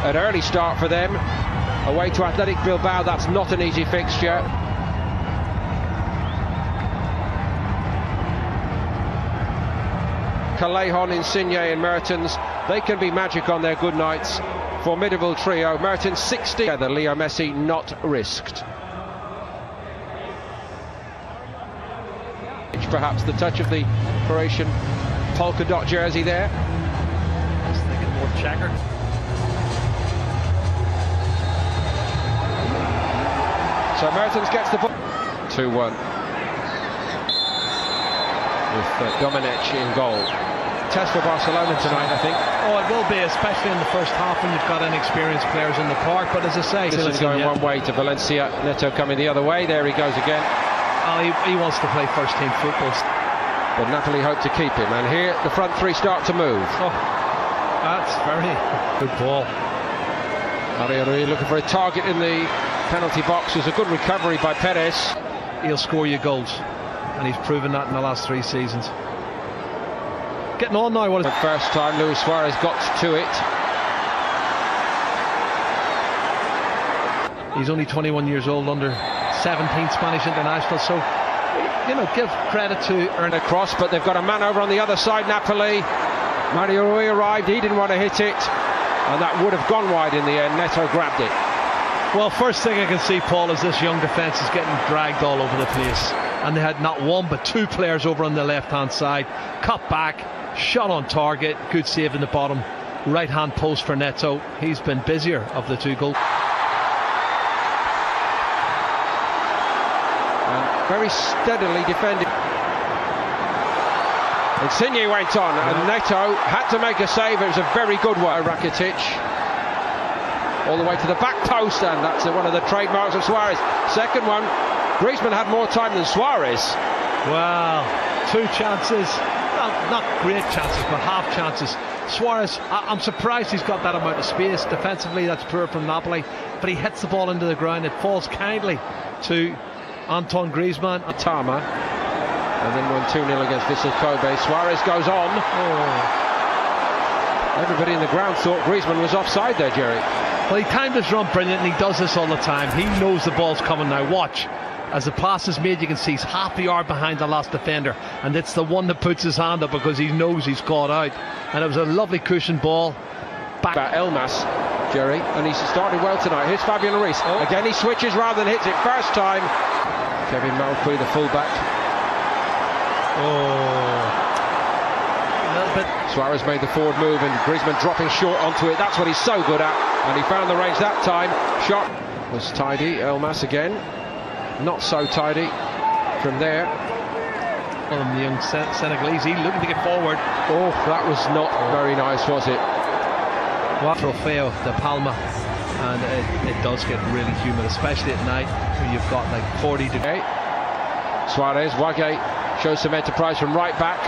An early start for them. Away to Athletic Bilbao, that's not an easy fixture. Callejon, Insigne and Mertens, they can be magic on their good nights. Formidable trio. Mertens 60. Leo Messi not risked. Perhaps the touch of the Croatian polka dot jersey there. I was thinking more checkered. So Mertens gets the ball. 2-1. With Domenech in goal. Test for Barcelona tonight, I think. Oh, it will be, especially in the first half when you've got inexperienced players in the park. But as I say, this is going one way to Valencia. Neto coming the other way. There he goes again. Oh, he wants to play first-team football. But Napoli hope to keep him. And here the front three start to move. Oh, that's very good ball. Mario Rui looking for a target in the penalty box. There's a good recovery by Perez. He'll score you goals, and he's proven that in the last 3 seasons. Getting on now. The first time Luis Suarez got to it. He's only 21 years old, under 17 Spanish international, so you know, give credit to earn a cross, but they've got a man over on the other side. Napoli. Mario Rui arrived, he didn't want to hit it, and that would have gone wide in the end. Neto grabbed it. Well, first thing I can see, Paul, is this young defence is getting dragged all over the place, and they had not one but 2 players over on the left hand side. Cut back, shot on target, good save in the bottom right hand post for Neto. He's been busier of the 2 goals. Very steadily defended. Insigne went on, and Neto had to make a save. It was a very good one. Rakitic all the way to the back post, and that's one of the trademarks of Suarez. Second one, Griezmann had more time than Suarez. Wow, 2 chances, well, not great chances, but half chances. Suarez, I'm surprised he's got that amount of space. Defensively, that's poor from Napoli, but he hits the ball into the ground. It falls kindly to Antoine Griezmann. Tama, and then won 2-0 against Vissel Kobe. Suarez goes on. Everybody in the ground thought Griezmann was offside there, Jerry. Well, he timed his run brilliant, and he does this all the time. He knows the ball's coming now. Watch. As the pass is made, you can see he's half a yard behind the last defender, and it's the one that puts his hand up because he knows he's caught out. And it was a lovely cushion ball. Back. Elmas, Jerry, and he's started well tonight. Here's Fabian Ruiz. Again, he switches rather than hits it first time. Kevin Malcuit, the fullback. A little bit. Suarez made the forward move, and Griezmann dropping short onto it. That's what he's so good at, and he found the range that time. Shot was tidy. Elmas again, not so tidy from there. Well, the young Senegalese, he looking to get forward. Oh, that was not very nice, was it? Trofeo de Palma, and it does get really humid, especially at night when you've got like 40 degrees. Suarez, Wage shows some enterprise from right back.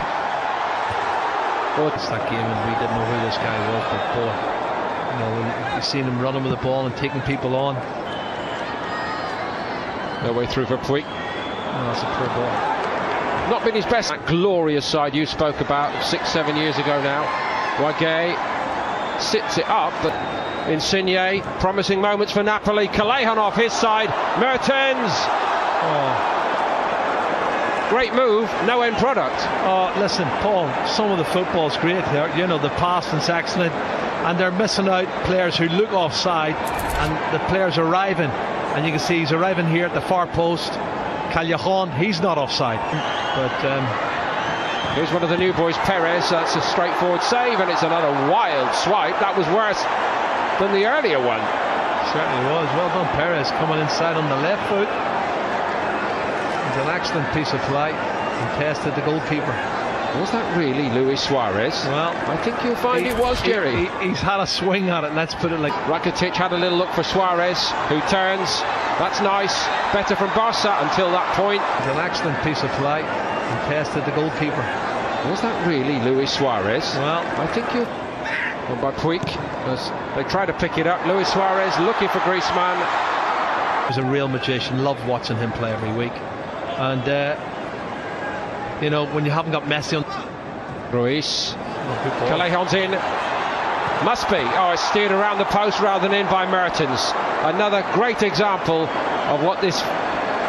It's that game, and we didn't know who this guy was, but boy, you know, you've seen him running with the ball and taking people on. No way through for Puig. Oh, that's a poor ball. Not been his best. That glorious side you spoke about 6-7 years ago now. Wage sits it up, but Insigne, promising moments for Napoli. Callejon off his side. Mertens. Great move, no end product. Oh, listen, Paul, some of the football's great here. You know, the passing's excellent, and they're missing out players who look offside, and the players arriving, and you can see he's arriving here at the far post. Callejon, he's not offside, but here's one of the new boys, Perez. That's a straightforward save, and it's another wild swipe. That was worse than the earlier one. Certainly was. Well done, Perez, coming inside on the left foot. It's an excellent piece of play, contested the goalkeeper. Was that really Luis Suarez? Well, I think you'll find it was, Jerry. He's had a swing at it, let's put it like. Rakitic had a little look for Suarez, who turns. That's nice. Better from Barca until that point. It's an excellent piece of play, contested the goalkeeper. Was that really Luis Suarez? Well, I think you. Well, by Puig, as they try to pick it up. Luis Suarez looking for Griezmann. He's a real magician. Love watching him play every week. And you know, when you haven't got Messi on. Ruiz. Callejon's in. Must be. Oh, it's steered around the post rather than in by Mertens. Another great example of what this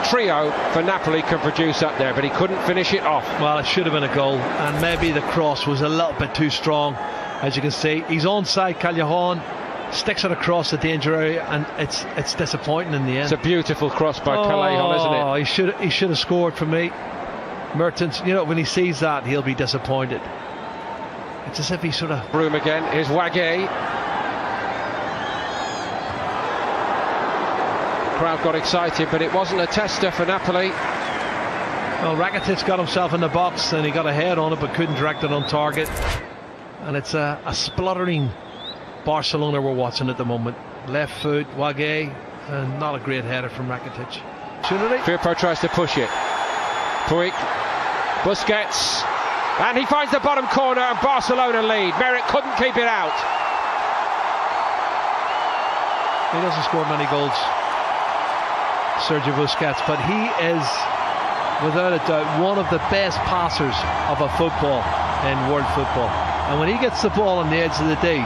trio for Napoli can produce up there, but he couldn't finish it off. Well, it should have been a goal, and maybe the cross was a little bit too strong. As you can see, he's onside. Callejon sticks it across the danger area, and it's disappointing in the end. It's a beautiful cross by Callejon, isn't it? Oh, he should have scored for me. Mertens, you know, when he sees that, he'll be disappointed. It's as if he sort of... Room again. Here's Wagué. Crowd got excited, but it wasn't a tester for Napoli. Well, Rakitic got himself in the box and he got a head on it, but couldn't direct it on target. And it's a spluttering Barcelona we're watching at the moment. Left foot, Wagué, and not a great header from Rakitic. Firpo tries to push it. Puig, Busquets, and he finds the bottom corner, and Barcelona lead. Merritt couldn't keep it out. He doesn't score many goals, Sergio Busquets, but he is, without a doubt, one of the best passers of a football in world football. And when he gets the ball on the edge of the D,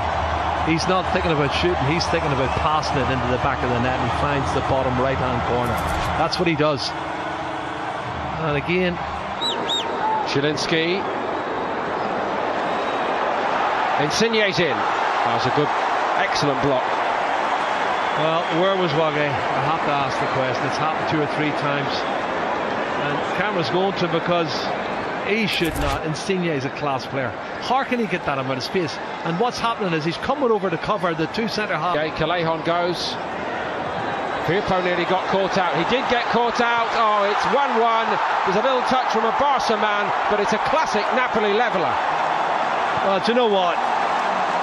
he's not thinking about shooting, he's thinking about passing it into the back of the net, and he finds the bottom right hand corner. That's what he does. And again, Zielinski. Insigne's in. That was a good, excellent block. Well, where was Wagué? I have to ask the question. It's happened 2 or 3 times, and camera's going to him because he should not. Insigne is a class player. How can he get that amount of space? And what's happening is he's coming over to cover the 2 centre half. Okay, Callejon goes. Firpo nearly got caught out. He did get caught out. Oh, it's 1-1. There's a little touch from a Barca man, but it's a classic Napoli leveller. Well, do you know what?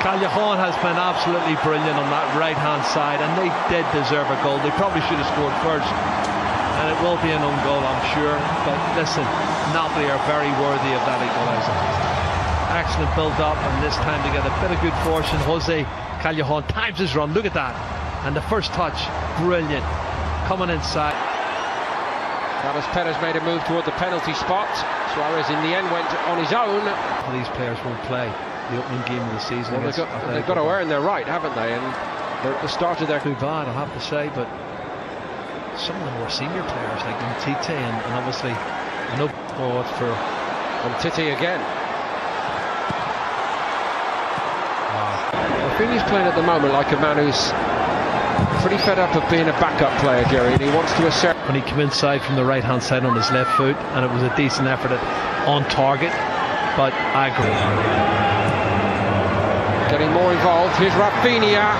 Callejon has been absolutely brilliant on that right hand side, and they did deserve a goal. They probably should have scored first, and it will be an own goal, I'm sure. But listen, Napoli are very worthy of that equaliser. Excellent build up, and this time to get a bit of good fortune. Jose Callejon times his run. Look at that. And the first touch, brilliant. Coming inside. Carlos Perez made a move toward the penalty spot. Suarez in the end went on his own. These players won't play the opening game of the season. Well, they've got to earn their right, haven't they? And they're at the start of their... Too bad, I have to say, but some of the more senior players like Tite and obviously I know it's for Tite again. Rafinha's playing at the moment like a man who's pretty fed up of being a backup player, Jerry, and he wants to assert. When he came inside from the right hand side on his left foot, and it was a decent effort on target, but I agree. Getting more involved. Here's Rafinha.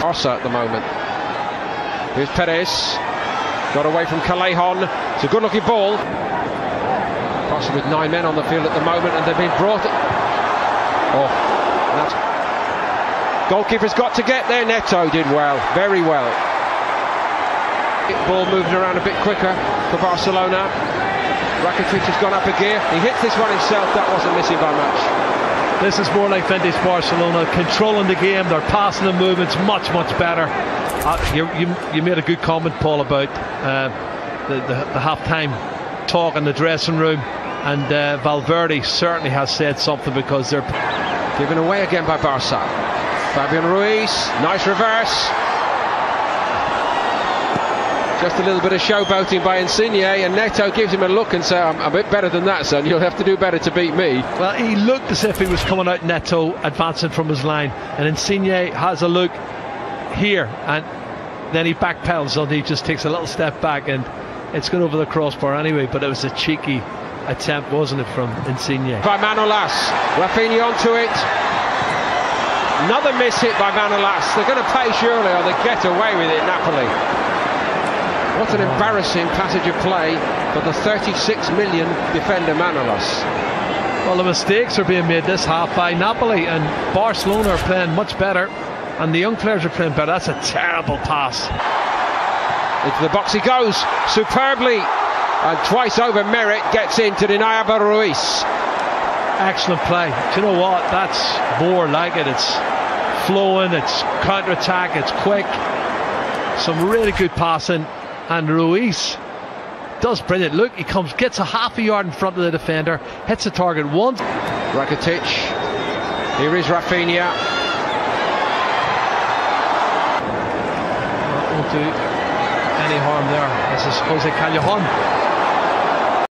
Barca at the moment. Here's Perez. Got away from Callejon. It's a good looking ball. Barca with 9 men on the field at the moment, and they've been brought. That's... Goalkeeper's got to get there. Neto did well, very well. Ball moving around a bit quicker for Barcelona. Rakitic has gone up a gear. He hits this one himself. That wasn't missing by much. This is more like vintage Barcelona, controlling the game. They're passing the movements much better. You made a good comment, Paul, about the half-time talk in the dressing room, and Valverde certainly has said something, because they're given away again by Barca. Fabian Ruiz, nice reverse. Just a little bit of showboating by Insigne, and Neto gives him a look and says, I'm a bit better than that, son. You'll have to do better to beat me. Well, he looked as if he was coming out Neto, advancing from his line, and Insigne has a look here, and then he backpedals, and he just takes a little step back, and it's gone over the crossbar anyway. But it was a cheeky attempt, wasn't it, from Insigne? By Manolas, Rafinha onto it. Another miss hit by Manolas. They're going to pay surely, or they get away with it, Napoli. What an embarrassing passage of play for the 36 million defender Manolas. Well, the mistakes are being made this half by Napoli, and Barcelona are playing much better, and the young players are playing better. That's a terrible pass. Into the box he goes, superbly, and twice over Merritt gets in to deny Abel Ruiz. Excellent play. Do you know what? That's more like it. It's flowing, it's counter-attack, it's quick. Some really good passing, and Ruiz does brilliant. Look, he gets a half a yard in front of the defender, hits the target once. Rakitic Here is Rafinha. Won't do any harm there. This is Jose Callejon.